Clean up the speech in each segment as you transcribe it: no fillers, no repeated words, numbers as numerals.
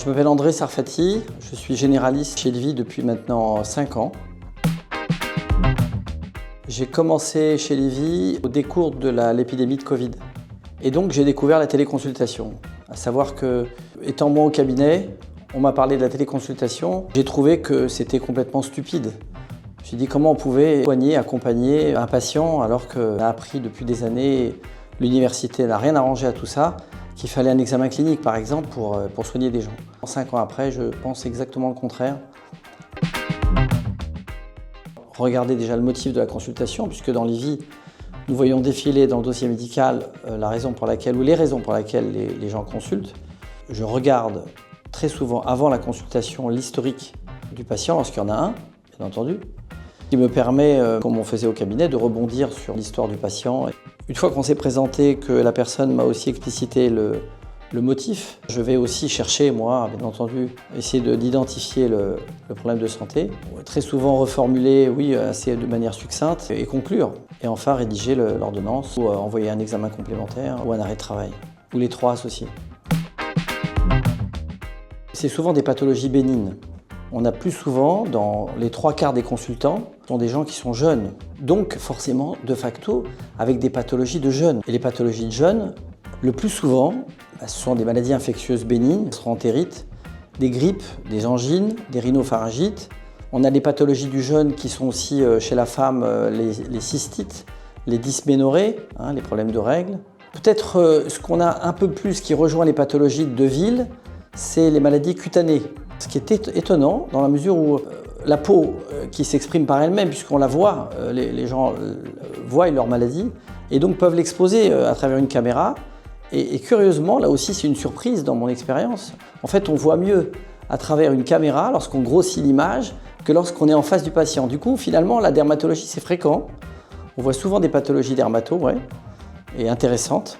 Je m'appelle André Sarfati, je suis généraliste chez Livy depuis maintenant 5 ans. J'ai commencé chez Livy au décours de l'épidémie de Covid. Et donc j'ai découvert la téléconsultation. À savoir que, étant moi au cabinet, on m'a parlé de la téléconsultation. J'ai trouvé que c'était complètement stupide. Je me suis dit comment on pouvait soigner, accompagner un patient alors qu'on a appris depuis des années, l'université n'a rien arrangé à tout ça, qu'il fallait un examen clinique par exemple pour soigner des gens. 5 ans après, je pense exactement le contraire. Regardez déjà le motif de la consultation, puisque dans Livy, nous voyons défiler dans le dossier médical la raison pour laquelle, ou les raisons pour lesquelles les gens consultent. Je regarde très souvent avant la consultation l'historique du patient, lorsqu'il y en a un, bien entendu, qui me permet, comme on faisait au cabinet, de rebondir sur l'histoire du patient. Une fois qu'on s'est présenté, que la personne m'a aussi explicité le motif, je vais aussi chercher, moi, bien entendu, essayer d'identifier le problème de santé. Très souvent reformuler, oui, assez de manière succincte et conclure. Et enfin, rédiger l'ordonnance ou envoyer un examen complémentaire ou un arrêt de travail, ou les trois associés. C'est souvent des pathologies bénignes. On a plus souvent, dans les 3/4 des consultants, sont des gens qui sont jeunes. Donc forcément, de facto, avec des pathologies de jeunes. Et les pathologies de jeunes, le plus souvent, ce sont des maladies infectieuses bénignes, entérites, des grippes, des angines, des rhinopharyngites. On a des pathologies du jeune qui sont aussi chez la femme les cystites, les dysménorrhées, les problèmes de règles. Peut-être ce qu'on a un peu plus qui rejoint les pathologies de ville, c'est les maladies cutanées. Ce qui est étonnant dans la mesure où la peau qui s'exprime par elle-même, puisqu'on la voit, les gens voient leur maladie et donc peuvent l'exposer à travers une caméra. Et curieusement, là aussi c'est une surprise dans mon expérience. En fait, on voit mieux à travers une caméra lorsqu'on grossit l'image que lorsqu'on est en face du patient. Du coup, finalement, la dermatologie, c'est fréquent. On voit souvent des pathologies dermato, ouais, et intéressantes.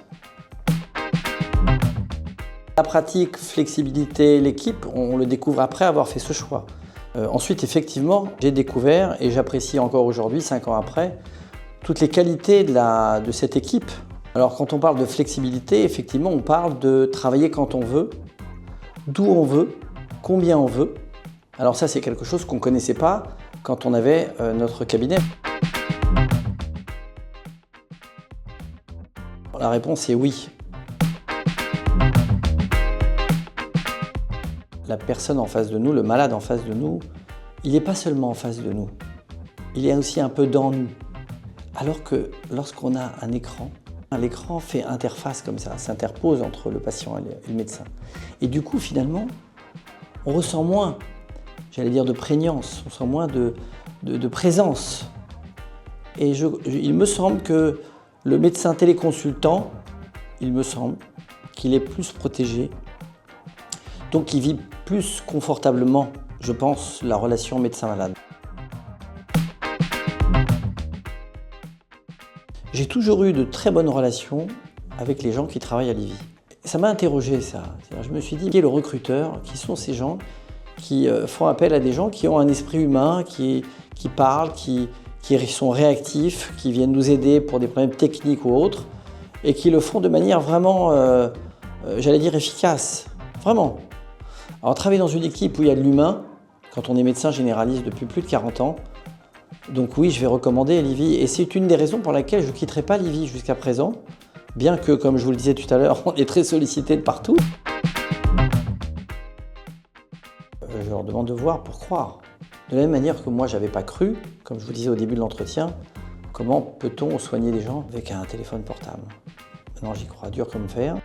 La pratique, flexibilité, l'équipe, on le découvre après avoir fait ce choix. Ensuite, effectivement, j'ai découvert, et j'apprécie encore aujourd'hui, 5 ans après, toutes les qualités de cette équipe. Alors, quand on parle de flexibilité, effectivement, on parle de travailler quand on veut, d'où on veut, combien on veut. Alors ça, c'est quelque chose qu'on ne connaissait pas quand on avait notre cabinet. La réponse est oui. La personne en face de nous, le malade en face de nous, il n'est pas seulement en face de nous, il est aussi un peu dans nous. Alors que lorsqu'on a un écran, l'écran fait interface comme ça, s'interpose entre le patient et le médecin. Et du coup, finalement, on ressent moins, j'allais dire de prégnance, on sent moins de présence. Et il me semble que le médecin téléconsultant, il me semble qu'il est plus protégé. Donc il vit plus confortablement, je pense, la relation médecin-malade. J'ai toujours eu de très bonnes relations avec les gens qui travaillent à Livy. Ça m'a interrogé ça. Je me suis dit, qui est le recruteur? Qui sont ces gens qui font appel à des gens qui ont un esprit humain, qui parlent, qui sont réactifs, qui viennent nous aider pour des problèmes techniques ou autres, et qui le font de manière vraiment, j'allais dire, efficace. Vraiment. Alors, travailler dans une équipe où il y a de l'humain, quand on est médecin généraliste depuis plus de 40 ans, donc oui, je vais recommander Livy. Et c'est une des raisons pour laquelle je ne quitterai pas Livy jusqu'à présent, bien que, comme je vous le disais tout à l'heure, on est très sollicité de partout. Je leur demande de voir pour croire. De la même manière que moi, je n'avais pas cru, comme je vous disais au début de l'entretien, comment peut-on soigner des gens avec un téléphone portable? Maintenant, j'y crois dur comme fer.